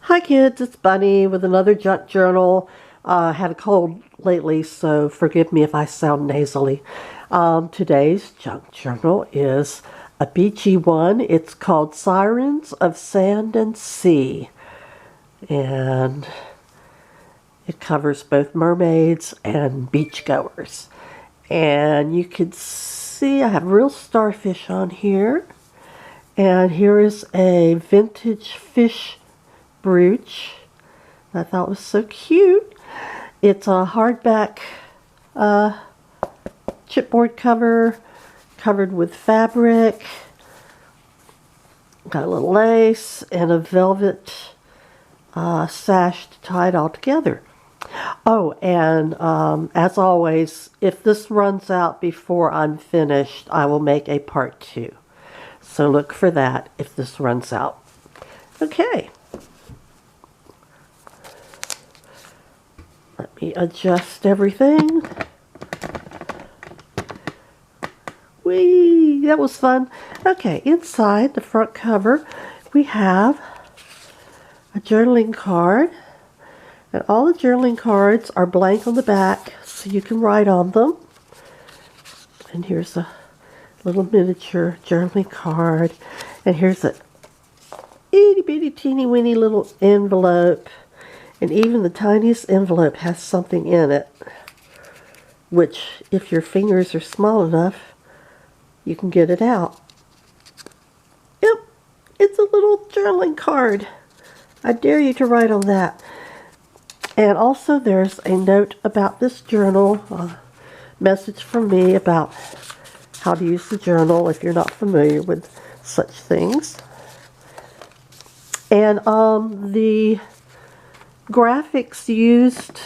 Hi kids, it's Bunny with another junk journal. Had a cold lately, so forgive me if I sound nasally. Today's junk journal is a beachy one. It's called Sirens of Sand and Sea. And it covers both mermaids and beachgoers. And you can see I have real starfish on here. And here is a vintage fish brooch I thought was so cute. It's a hardback chipboard cover covered with fabric. Got a little lace and a velvet sash to tie it all together. Oh, and as always, if this runs out before I'm finished, I will make a part 2. So look for that if this runs out. Okay. Let me adjust everything. Whee! That was fun. Okay, inside the front cover, we have a journaling card. And all the journaling cards are blank on the back, so you can write on them. And here's a little miniature journaling card. And here's a itty bitty teeny weeny little envelope. And even the tiniest envelope has something in it, which, if your fingers are small enough, you can get it out. Yep, it's a little journaling card. I dare you to write on that. And also there's a note about this journal, a message from me about how to use the journal if you're not familiar with such things. And the graphics used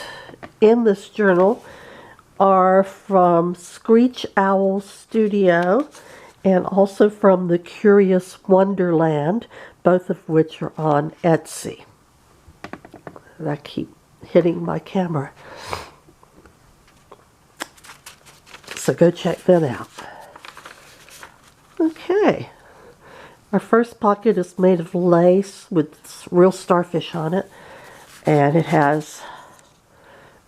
in this journal are from Screech Owl Studio and also from the Curious Wonderland, both of which are on Etsy. And I keep hitting my camera. So go check them out. Okay. Our first pocket is made of lace with real starfish on it. And it has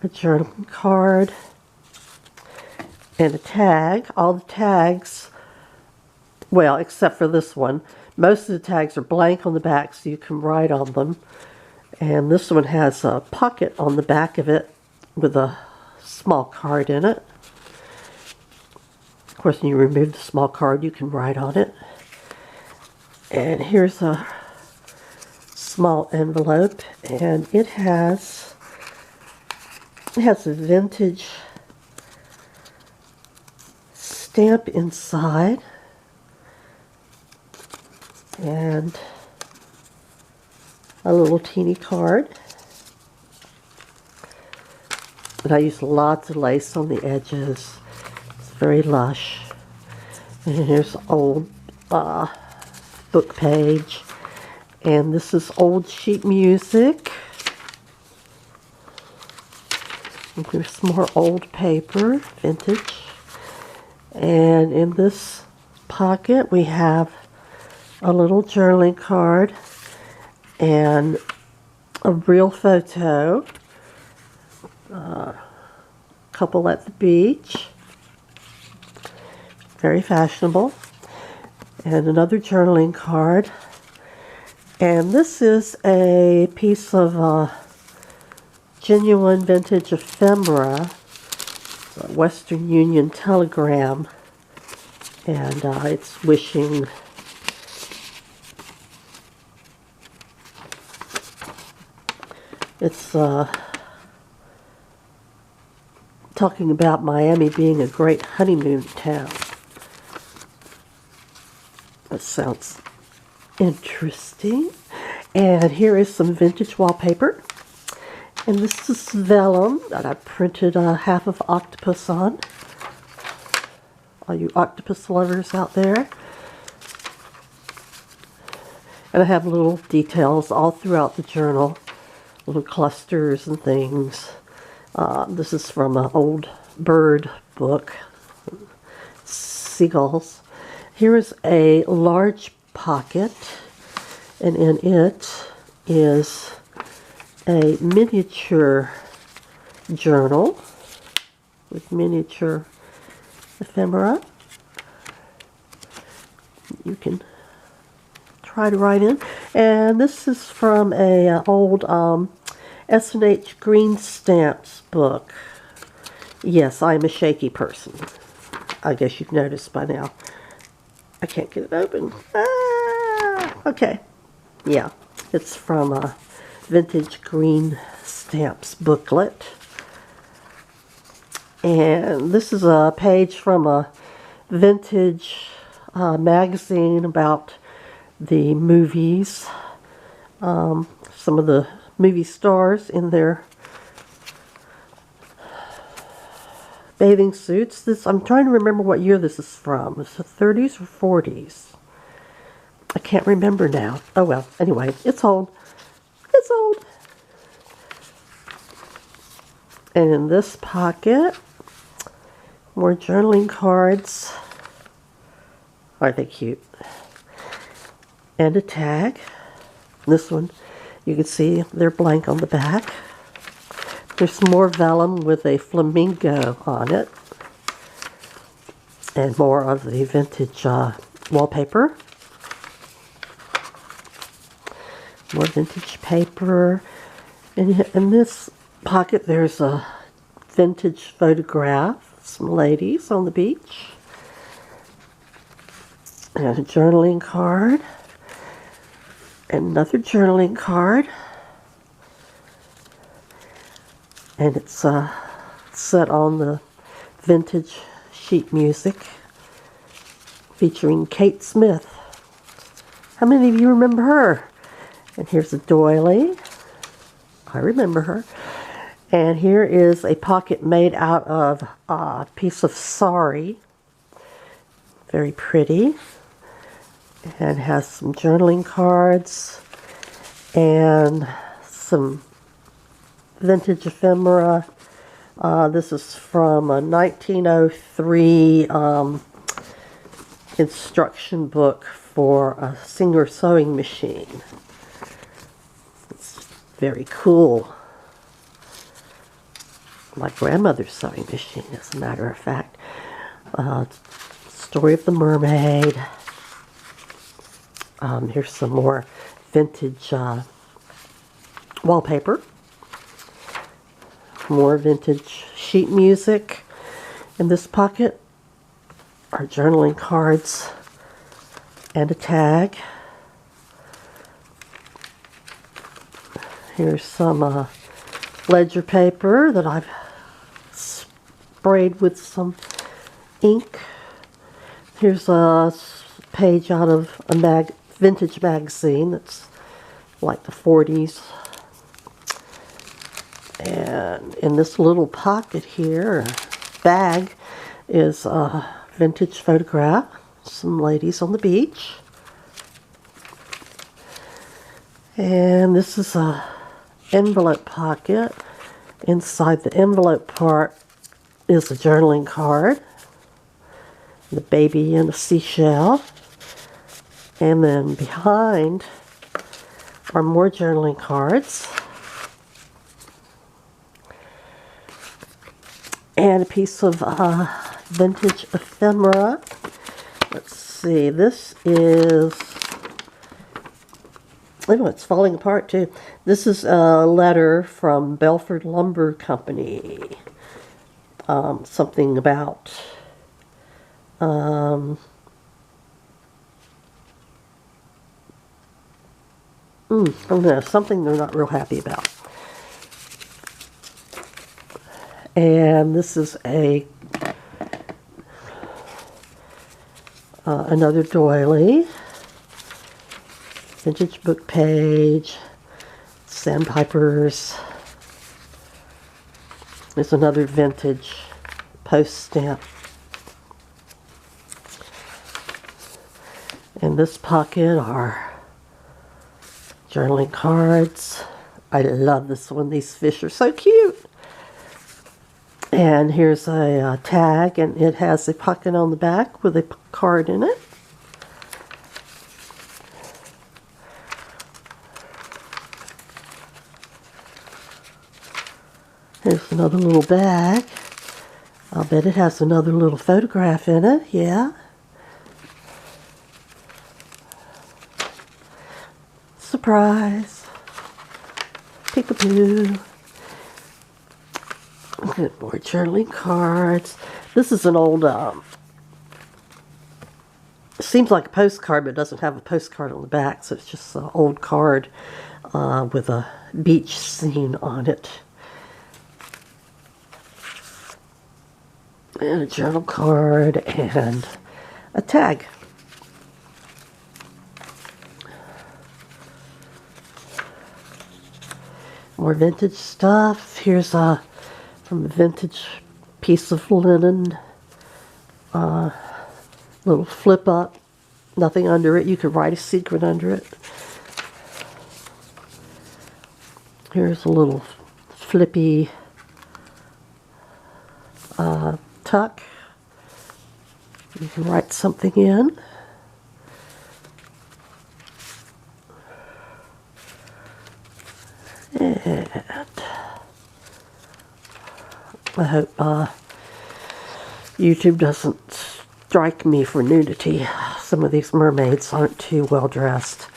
a journaling card and a tag. All the tags, well, except for this one, most of the tags are blank on the back so you can write on them. And this one has a pocket on the back of it with a small card in it. Of course, when you remove the small card, you can write on it. And here's a small envelope, and it has a vintage stamp inside, and a little teeny card. And I use lots of lace on the edges. It's very lush. And here's an old book page. And this is old sheet music. And here's some more old paper, vintage. And in this pocket we have a little journaling card and a real photo. Couple at the beach. Very fashionable. And another journaling card. And this is a piece of genuine vintage ephemera, a Western Union telegram, and it's wishing. It's talking about Miami being a great honeymoon town. That sounds interesting. And here is some vintage wallpaper. And this is vellum that I printed half of octopus on. All you octopus lovers out there. And I have little details all throughout the journal. Little clusters and things. This is from an old bird book. Seagulls. Here is a large pocket, and in it is a miniature journal with miniature ephemera. You can try to write in. And this is from a old S&H Green Stamps book. Yes, I'm a shaky person. I guess you've noticed by now. I can't get it open. Ah, okay. Yeah, it's from a Vintage Green Stamps booklet. And this is a page from a vintage magazine about the movies. Some of the movie stars in their bathing suits. I'm trying to remember what year this is from. Is it 30s or 40s? I can't remember now. Oh well, anyway, it's old. It's old. And in this pocket, more journaling cards. Aren't they cute? And a tag. This one, you can see they're blank on the back. There's some more vellum with a flamingo on it. And more of the vintage wallpaper. More vintage paper. And in this pocket, there's a vintage photograph. Some ladies on the beach. And a journaling card. Another journaling card. And it's set on the vintage sheet music featuring Kate Smith. How many of you remember her? And here's a doily. I remember her. And here is a pocket made out of a piece of sari. Very pretty. And has some journaling cards and some vintage ephemera. This is from a 1903 instruction book for a Singer sewing machine. It's very cool. My grandmother's sewing machine, as a matter of fact. Story of the Mermaid. Here's some more vintage wallpaper. More vintage sheet music. In this pocket are journaling cards and a tag. Here's some ledger paper that I've sprayed with some ink. Here's a page out of a vintage magazine that's like the 40s. And in this little pocket here, bag, is a vintage photograph. Some ladies on the beach. And this is a envelope pocket. Inside the envelope part is a journaling card. The baby and a seashell. And then behind are more journaling cards. And a piece of vintage ephemera. Let's see, this is, oh, it's falling apart too. This is a letter from Belford Lumber Company. Something about oh no, something they're not real happy about. And this is a another doily, vintage book page, sandpipers. There's another vintage post stamp. In this pocket are journaling cards. I love this one. These fish are so cute. And here's a tag, and it has a pocket on the back with a card in it. Here's another little bag. I'll bet it has another little photograph in it. Yeah. Surprise. Peekaboo. Good, more journaling cards. This is an old, seems like a postcard, but it doesn't have a postcard on the back, so it's just an old card with a beach scene on it. And a journal card and a tag. More vintage stuff. Here's from a vintage piece of linen. Little flip up. Nothing under it. You could write a secret under it. Here's a little flippy tuck. You can write something in. And I hope YouTube doesn't strike me for nudity. Some of these mermaids aren't too well dressed.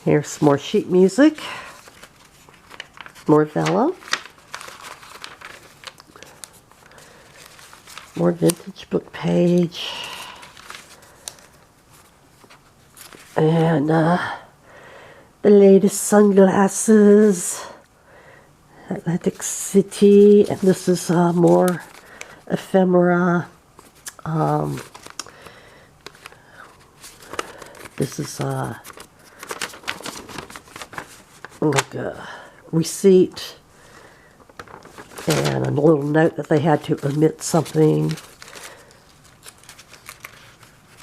Here's some more sheet music. More vellum. More vintage book page. And the latest sunglasses. Atlantic City. And this is more ephemera. This is like a receipt and a little note that they had to omit something.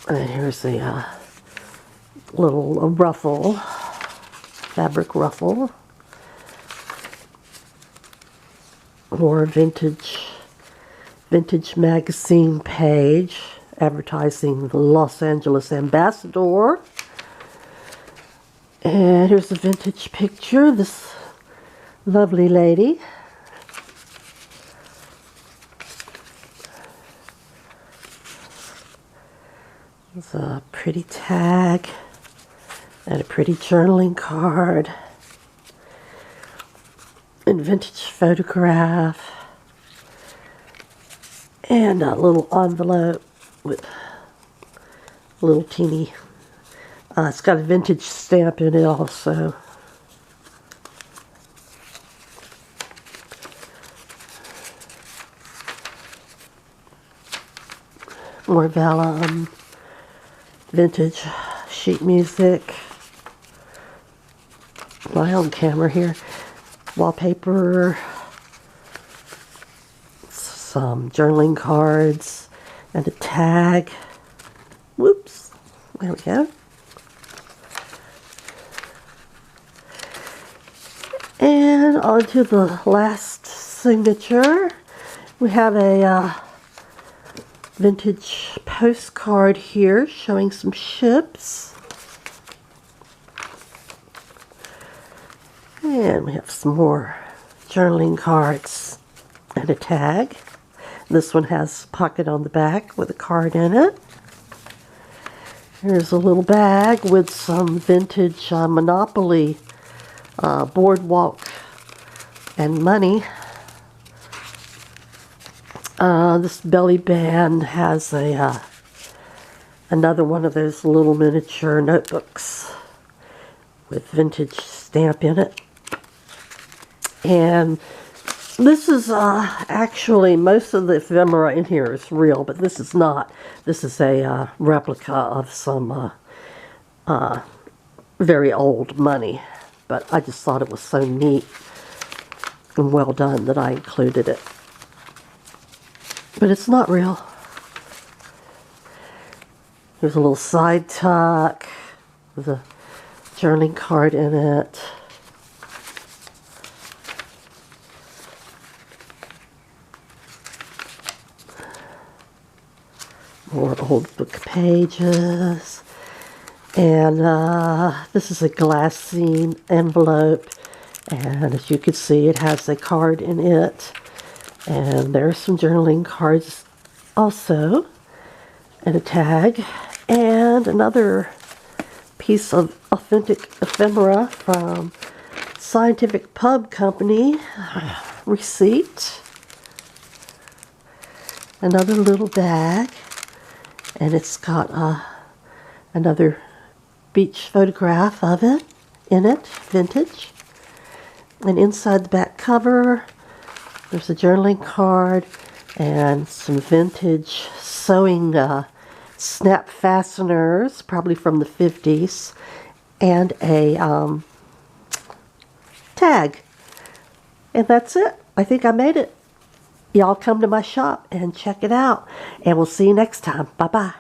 And here's a little ruffle, fabric ruffle. More vintage magazine page advertising the Los Angeles Ambassador. And here's a vintage picture. This lovely lady. There's a pretty tag and a pretty journaling card. And vintage photograph. And a little envelope with a little teeny, it's got a vintage stamp in it also. More vellum, vintage sheet music. My own camera here. Wallpaper. Some journaling cards and a tag. Whoops. There we go. And on to the last signature. We have a vintage postcard here showing some ships. And we have some more journaling cards and a tag. This one has a pocket on the back with a card in it. Here's a little bag with some vintage Monopoly boardwalk and money. This belly band has a another one of those little miniature notebooks with vintage stamp in it. And this is actually, most of the ephemera in here is real, but this is not. This is a replica of some very old money. But I just thought it was so neat and well done that I included it. But it's not real. There's a little side tuck with a journaling card in it. More old book pages. And this is a glassine envelope. And as you can see, it has a card in it And there's some journaling cards also, and a tag, and another piece of authentic ephemera from Scientific Pub Company. Receipt. Another little bag, and it's got another beach photograph of it in it, vintage. And inside the back cover, there's a journaling card and some vintage sewing snap fasteners, probably from the 50s, and a tag. And that's it. I think I made it. Y'all come to my shop and check it out. And we'll see you next time. Bye-bye.